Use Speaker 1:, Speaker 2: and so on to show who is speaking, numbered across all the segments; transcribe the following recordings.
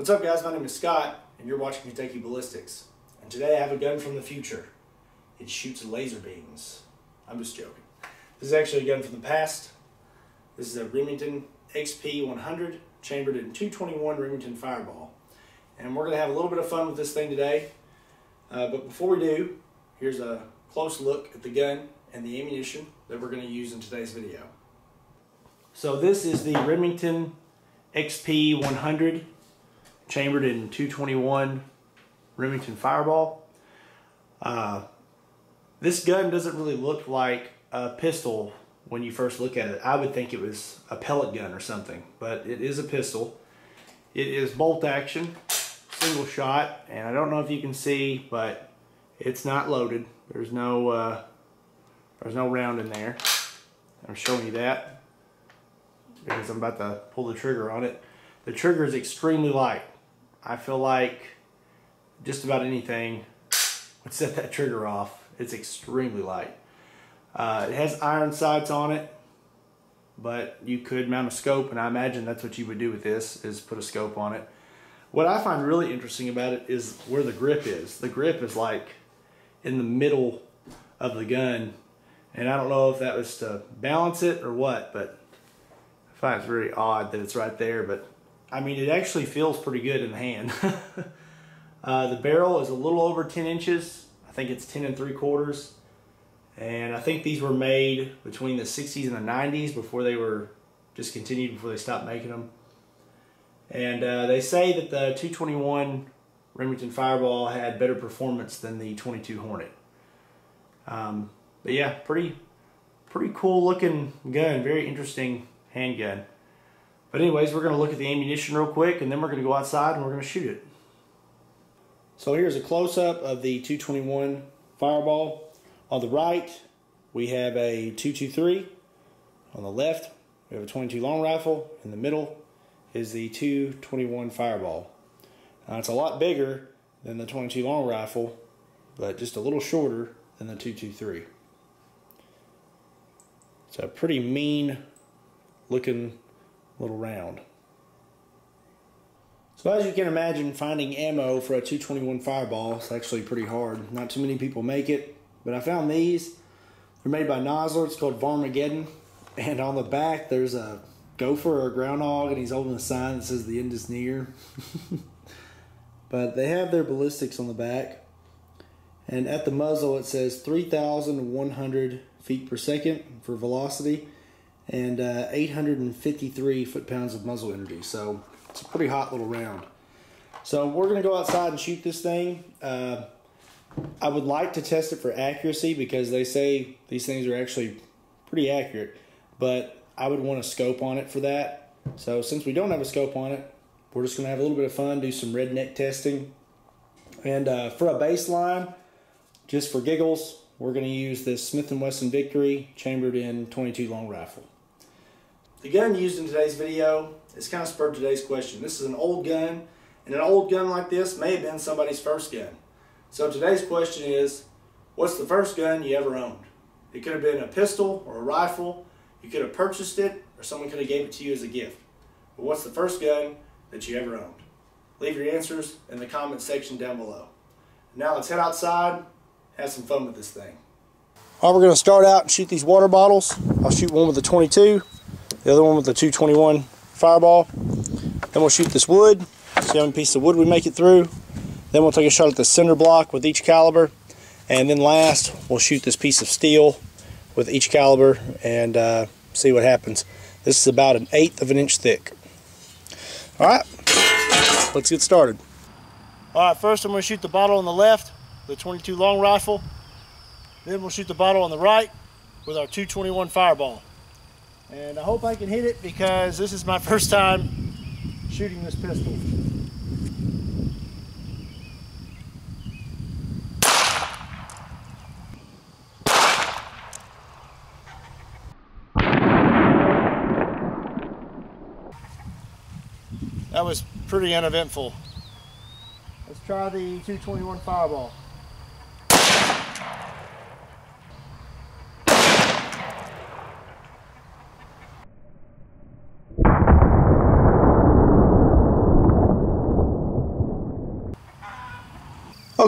Speaker 1: What's up, guys? My name is Scott, and you're watching Kentucky Ballistics. And today I have a gun from the future. It shoots laser beams. I'm just joking. This is actually a gun from the past. This is a Remington XP 100 chambered in 221 Remington Fireball. And we're going to have a little bit of fun with this thing today. But before we do, here's a close look at the gun and the ammunition that we're going to use in today's video. So this is the Remington XP 100 chambered in 221 Remington Fireball. This gun doesn't really look like a pistol when you first look at it. I would think it was a pellet gun or something, but it is a pistol. It is bolt action, single shot, and I don't know if you can see, but it's not loaded. There's no round in there. I'm showing you that because I'm about to pull the trigger on it. The trigger is extremely light. I feel like just about anything would set that trigger off. It's extremely light. It has iron sights on it, but you could mount a scope, and I imagine that's what you would do with this, is put a scope on it. What I find really interesting about it is where the grip is. The grip is like in the middle of the gun, and I don't know if that was to balance it or what, but I find it's very odd that it's right there. But I mean, it actually feels pretty good in the hand. The barrel is a little over 10 inches. I think it's 10 3/4. And I think these were made between the 60s and the 90s before they were discontinued, before they stopped making them. And they say that the 221 Remington Fireball had better performance than the 22 Hornet. But yeah, pretty cool looking gun. Very interesting handgun. But anyways, we're going to look at the ammunition real quick, and then we're going to go outside and we're going to shoot it. So here's a close-up of the 221 Fireball. On the right, we have a 223. On the left, we have a 22 long rifle. In the middle is the 221 Fireball. It's a lot bigger than the 22 long rifle, but just a little shorter than the 223. It's a pretty mean looking little round. So as you can imagine, finding ammo for a 221 Fireball is actually pretty hard. Not too many people make it, but I found these. They're made by Nosler. It's called Varmageddon, and on the back there's a gopher or a groundhog, and he's holding a sign that says the end is near. But they have their ballistics on the back, and at the muzzle it says 3,100 feet per second for velocity, and 853 foot-pounds of muzzle energy. So it's a pretty hot little round. So we're going to go outside and shoot this thing. I would like to test it for accuracy because they say these things are actually pretty accurate, but I would want a scope on it for that. So since we don't have a scope on it, we're just going to have a little bit of fun, do some redneck testing. And for a baseline, just for giggles, we're going to use this Smith & Wesson Victory chambered in 22 long rifle. The gun used in today's video is kind of spurred today's question. This is an old gun, and an old gun like this may have been somebody's first gun. So today's question is, what's the first gun you ever owned? It could have been a pistol or a rifle. You could have purchased it, or someone could have gave it to you as a gift. But what's the first gun that you ever owned? Leave your answers in the comment section down below. Now let's head outside, have some fun with this thing. All right, we're going to start out and shoot these water bottles. I'll shoot one with the 22, the other one with the 221 Fireball. Then we'll shoot this wood, see how many pieces of wood we make it through. Then we'll take a shot at the cinder block with each caliber. And then last, we'll shoot this piece of steel with each caliber and see what happens. This is about 1/8 of an inch thick. All right, let's get started. All right, first I'm going to shoot the bottle on the left, the 22 long rifle. Then we'll shoot the bottle on the right with our 221 Fireball. And I hope I can hit it because this is my first time shooting this pistol. That was pretty uneventful. Let's try the 221 Fireball.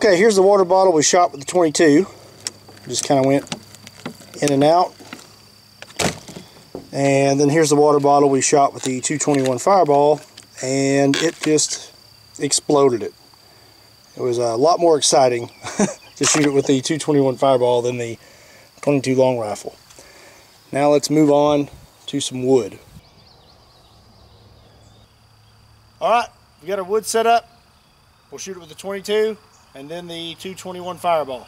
Speaker 2: Okay, here's the water bottle we shot with the 22. Just kind of went in and out. And then here's the water bottle we shot with the 221 Fireball, and it just exploded it. It was a lot more exciting to shoot it with the 221 Fireball than the 22 long rifle. Now let's move on to some wood. Alright, we got our wood set up. We'll shoot it with the 22 and then the 221 Fireball.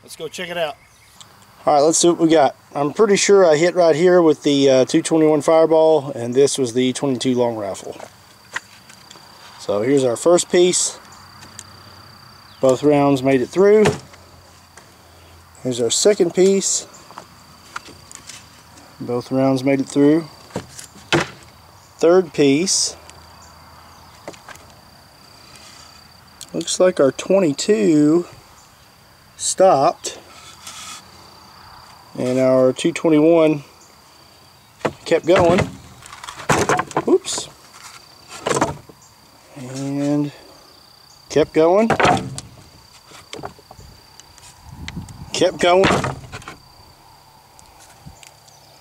Speaker 2: Let's go check it out. Alright, let's see what we got. I'm pretty sure I hit right here with the 221 Fireball, and this was the 22 long rifle. So here's our first piece. Both rounds made it through. Here's our second piece. Both rounds made it through. Third piece. Looks like our 22 stopped, and our 221 kept going. Oops. And kept going. Kept going.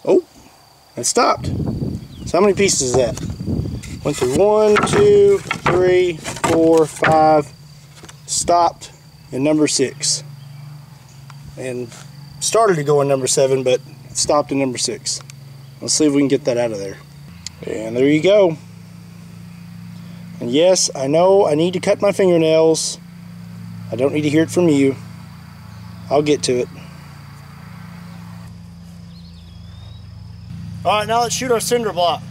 Speaker 2: Oh, it stopped. So how many pieces is that? Went through 1, 2, 3, 4, 5, stopped in number 6. And started to go in number 7, but stopped in number 6. Let's see if we can get that out of there. And there you go. And yes, I know I need to cut my fingernails. I don't need to hear it from you. I'll get to it. Alright, now let's shoot our cinder block.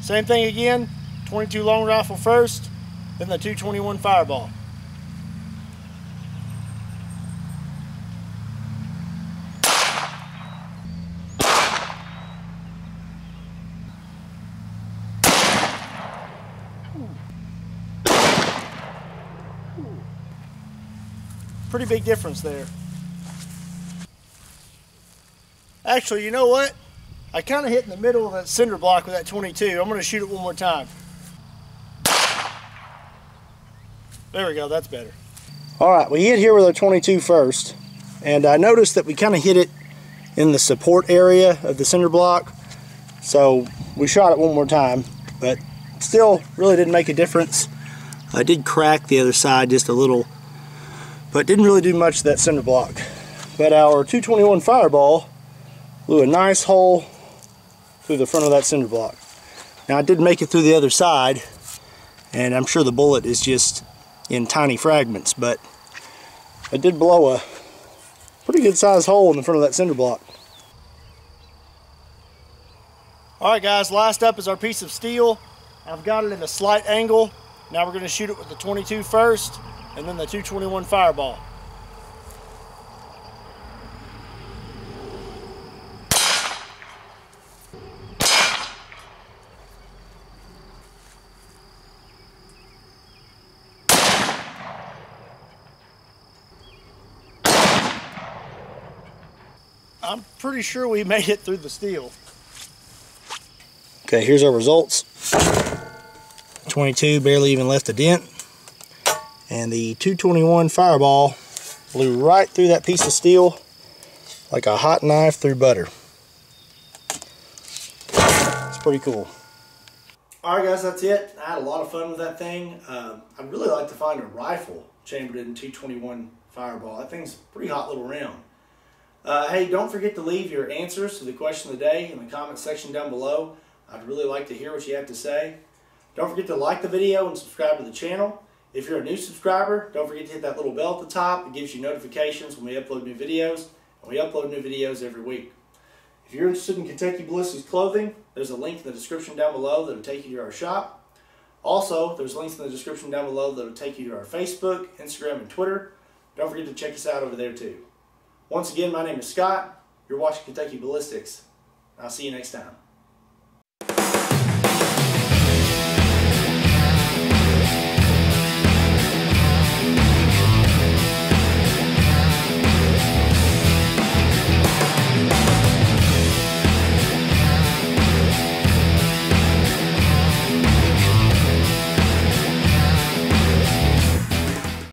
Speaker 2: Same thing again, 22 long rifle first, then the 221 Fireball. Pretty big difference there. Actually, you know what? I kind of hit in the middle of that cinder block with that 22. I'm going to shoot it one more time. There we go, that's better. Alright, we hit here with our 22 first. And I noticed that we kind of hit it in the support area of the cinder block. So we shot it one more time, but still really didn't make a difference. I did crack the other side just a little, but didn't really do much to that cinder block. But our 221 Fireball blew a nice hole through the front of that cinder block. Now I did make it through the other side, and I'm sure the bullet is just in tiny fragments, but it did blow a pretty good sized hole in the front of that cinder block. Alright guys, last up is our piece of steel. I've got it at a slight angle. Now we're going to shoot it with the 22 first, and then the 221 Fireball. I'm pretty sure we made it through the steel. Okay, here's our results. 22 barely even left a dent, and the 221 Fireball blew right through that piece of steel like a hot knife through butter. It's pretty cool. Alright guys, that's it. I had a lot of fun with that thing. I'd really like to find a rifle chambered in 221 Fireball. That thing's a pretty hot little round. Hey, don't forget to leave your answers to the question of the day in the comment section down below. I'd really like to hear what you have to say. Don't forget to like the video and subscribe to the channel. If you're a new subscriber, don't forget to hit that little bell at the top. It gives you notifications when we upload new videos, and we upload new videos every week. If you're interested in Kentucky Ballistics clothing, there's a link in the description down below that will take you to our shop. Also, there's links in the description down below that will take you to our Facebook, Instagram, and Twitter. Don't forget to check us out over there too. Once again, my name is Scott. You're watching Kentucky Ballistics. I'll see you next time.